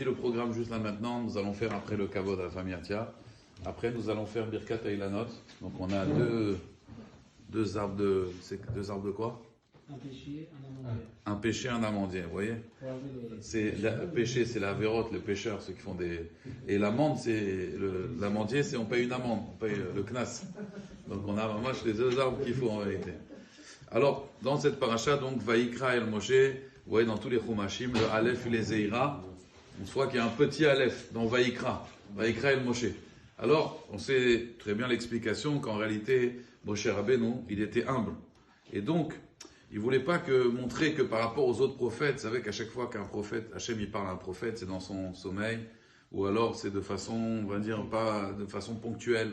dis le programme juste là maintenant. Nous allons faire après le kavod de la famille Atia. Après, nous allons faire Birkat Eilanot. Donc, on a deux arbres de. C'est deux arbres de quoi? Un péché, un amandier. Un péché, un amandier, vous voyez? Le péché, c'est la vérote, le pêcheur, ceux qui font des. Et l'amande, c'est. L'amandier, c'est on paye une amende, on paye le knas. Donc, on a vraiment les deux arbres qu'il faut en réalité. Alors, dans cette paracha, donc, Vaïkra El Moshe, vous voyez dans tous les Chumashim, le Aleph et les Zeira, on voit qu'il y a un petit Aleph dans Vaïkra El Moshe. Alors, on sait très bien l'explication qu'en réalité, Moshe Rabbeinu, il était humble. Et donc, il ne voulait pas montrer que par rapport aux autres prophètes, vous savez qu'à chaque fois qu'un prophète, Hachem il parle à un prophète, c'est dans son sommeil, ou alors c'est de façon, on va dire, pas de façon ponctuelle,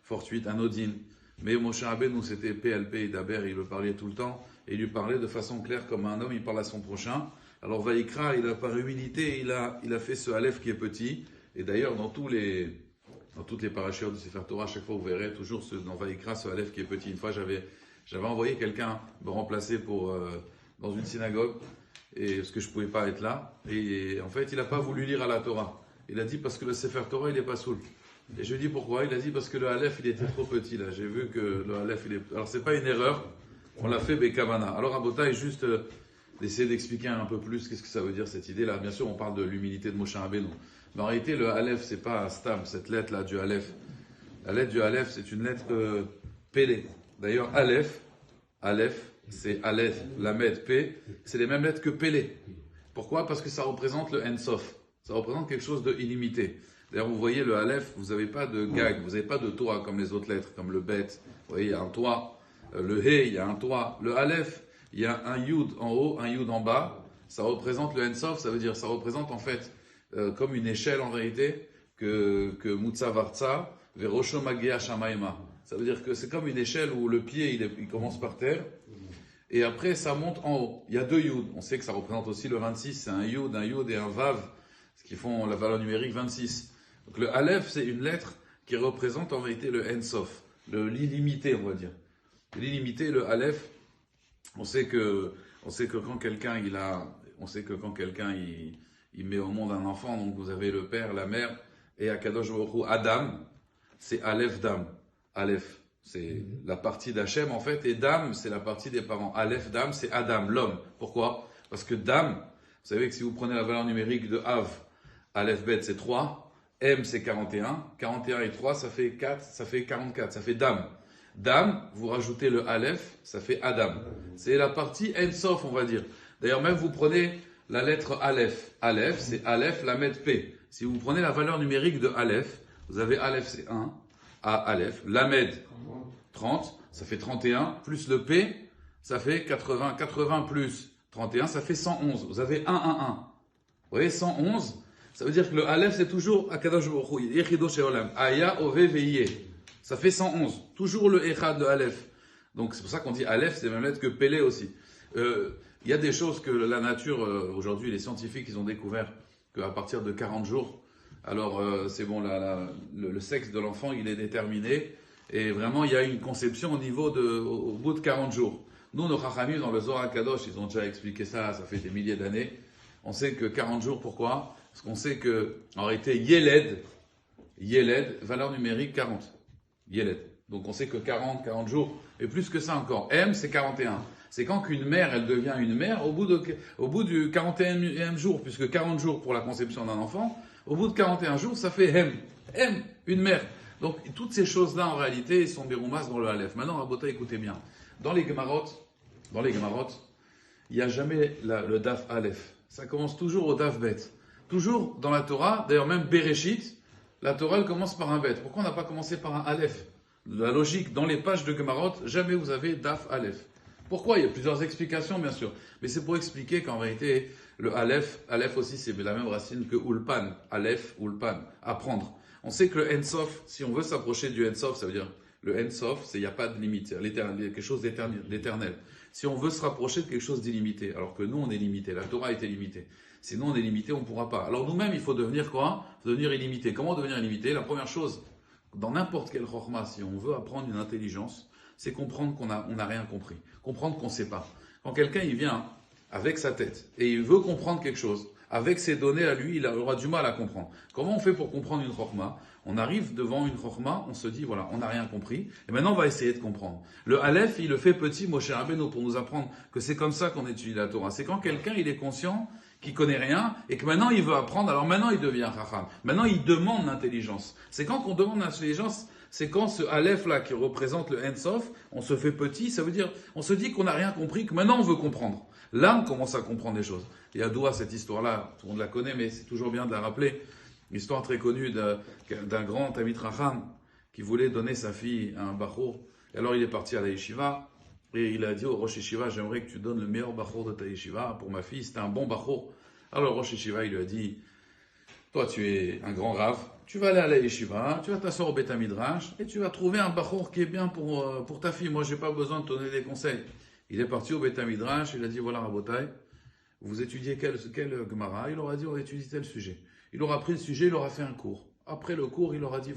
fortuite, anodine. Mais Moshe Rabbeinu, c'était PLP, Daber, il le parlait tout le temps, et il lui parlait de façon claire comme un homme, il parle à son prochain. Alors Vaïkra, il a par humilité, il a fait ce Aleph qui est petit, et d'ailleurs dans toutes les parachutes du Sefer Torah, à chaque fois vous verrez toujours dans Vaïkra ce Aleph qui est petit. Une fois j'avais envoyé quelqu'un me remplacer dans une synagogue, parce que je ne pouvais pas être là, et en fait il n'a pas voulu lire à la Torah. Il a dit parce que le Sefer Torah il n'est pas soul. Et je lui ai dit pourquoi. Il a dit parce que le Aleph il était trop petit là. J'ai vu que le Aleph il est. Alors c'est pas une erreur, on l'a fait Bekavana. Alors Abota est juste d'essayer d'expliquer un peu plus qu'est-ce que ça veut dire cette idée là. Bien sûr on parle de l'humilité de Moshe Rabbeinu. Mais en réalité le Aleph c'est pas un stam, cette lettre là du Aleph. La lettre du Aleph c'est une lettre Pélé. D'ailleurs Aleph, c'est Aleph, Lamed, P, c'est les mêmes lettres que Pélé. Pourquoi? Parce que ça représente le Ensof. Ça représente quelque chose de illimité. D'ailleurs, vous voyez le Aleph, vous n'avez pas de gag, vous n'avez pas de toit comme les autres lettres, comme le Bet. Vous voyez, il y a un toit. Le He, il y a un toit. Le Aleph, il y a un Yud en haut, un Yud en bas. Ça représente le Ensof, ça veut dire, ça représente en fait comme une échelle en réalité que Mutsa Vartsa, Verosho Magia Shamaima. Ça veut dire que c'est comme une échelle où le pied il commence par terre et après ça monte en haut. Il y a deux Yud. On sait que ça représente aussi le 26, c'est un Yud et un Vav, ce qui font la valeur numérique 26. Donc le Aleph, c'est une lettre qui représente en réalité le Ensof, l'illimité, on va dire. L'illimité, le Aleph, on sait que quand quelqu'un il met au monde un enfant, donc vous avez le père, la mère, et Akadosh Baruch Hu, Adam, c'est Aleph Dam. Aleph, c'est la partie d'Hachem en fait, et Dam, c'est la partie des parents. Aleph Dam, c'est Adam, l'homme. Pourquoi? Parce que Dam, vous savez que si vous prenez la valeur numérique de Av, Aleph Bet, c'est 3. M, c'est 41. 41 et 3, ça fait 4, ça fait 44, ça fait Dam. Dam, vous rajoutez le Aleph, ça fait Adam. C'est la partie Ensof, on va dire. D'ailleurs, même vous prenez la lettre Aleph. Aleph, c'est Aleph, Lamed, P. Si vous prenez la valeur numérique de Aleph, vous avez Aleph, c'est 1. A, Aleph. Lamed, 30, ça fait 31. Plus le P, ça fait 80. 80 plus 31, ça fait 111. Vous avez 1, 1, 1. Vous voyez, 111. Ça veut dire que le Aleph, c'est toujours Akadosh Baruch Hu, Yechido Sheolam, Aya, Ove, Veye. Ça fait 111. Toujours le Echad, le Aleph. Donc c'est pour ça qu'on dit Aleph, c'est la même lettre que Pélé aussi. Il y a des choses que la nature, aujourd'hui, les scientifiques, ils ont découvert qu'à partir de 40 jours, alors c'est bon, le sexe de l'enfant, il est déterminé. Et vraiment, il y a une conception au bout de 40 jours. Nous, nos Chachamim, dans le Zohar Kadosh, ils ont déjà expliqué ça, ça fait des milliers d'années. On sait que 40 jours, pourquoi? Parce qu'on sait que, en réalité, Yeled, valeur numérique 40. Yeled. Donc on sait que 40 jours, et plus que ça encore. M, c'est 41. C'est quand qu'une mère, elle devient une mère au bout du 41e jour, puisque 40 jours pour la conception d'un enfant, au bout de 41 jours, ça fait M. M, une mère. Donc toutes ces choses-là, en réalité, sont Beroumas dans le Aleph. Maintenant, Rabota, écoutez bien. Dans les Gemarot, il n'y a jamais le Daf Aleph. Ça commence toujours au Daf Bet. Toujours dans la Torah, d'ailleurs même Bereshit, la Torah elle commence par un Bet. Pourquoi on n'a pas commencé par un Aleph? La logique, dans les pages de Gemarot, jamais vous avez Daf Aleph. Pourquoi? Il y a plusieurs explications bien sûr. Mais c'est pour expliquer qu'en réalité, le Aleph aussi c'est la même racine que Ulpan. Aleph, Ulpan, apprendre. On sait que le Ensof, si on veut s'approcher du Ensof, ça veut dire le Ensof, il n'y a pas de limite, c'est quelque chose d'éternel. Si on veut se rapprocher de quelque chose d'illimité, alors que nous on est limité, la Torah est illimitée. Sinon on est limité, on ne pourra pas. Alors nous-mêmes, il faut devenir quoi? Il faut devenir illimité. Comment devenir illimité? La première chose, dans n'importe quel chorma, si on veut apprendre une intelligence, c'est comprendre qu'on n'a rien compris. Comprendre qu'on ne sait pas. Quand quelqu'un il vient avec sa tête et il veut comprendre quelque chose, avec ses données à lui, il aura du mal à comprendre. Comment on fait pour comprendre une chorma? On arrive devant une chorma, on se dit, voilà, on n'a rien compris, et maintenant on va essayer de comprendre. Le Aleph, il le fait petit, Moshe Rabbeinu, pour nous apprendre que c'est comme ça qu'on étudie la Torah. C'est quand quelqu'un, il est conscient qu'il connaît rien, et que maintenant il veut apprendre, alors maintenant il devient Chacham. Maintenant il demande l'intelligence. C'est quand qu'on demande l'intelligence, c'est quand ce Aleph là, qui représente le Ensof, on se fait petit, ça veut dire, on se dit qu'on n'a rien compris, que maintenant on veut comprendre. Là, on commence à comprendre les choses. Il y a Doua, cette histoire-là, tout le monde la connaît, mais c'est toujours bien de la rappeler. Une histoire très connue d'un grand Talmid Chacham qui voulait donner sa fille à un Bachour. Et alors il est parti à la yeshiva et il a dit au Rosh Yeshiva, j'aimerais que tu donnes le meilleur Bachour de ta yeshiva pour ma fille, c'était un bon Bachour. Alors le Rosh Yeshiva, il lui a dit, toi tu es un grand Rav, tu vas aller à la yeshiva, tu vas t'asseoir au Beth Midrash et tu vas trouver un Bachour qui est bien pour ta fille. Moi, j'ai pas besoin de te donner des conseils. Il est parti au Beth Midrash, il a dit, voilà Rabotai, vous étudiez quel Gemara? Il aura dit, on étudie tel sujet. Il aura pris le sujet, il aura fait un cours. Après le cours, il aura dit,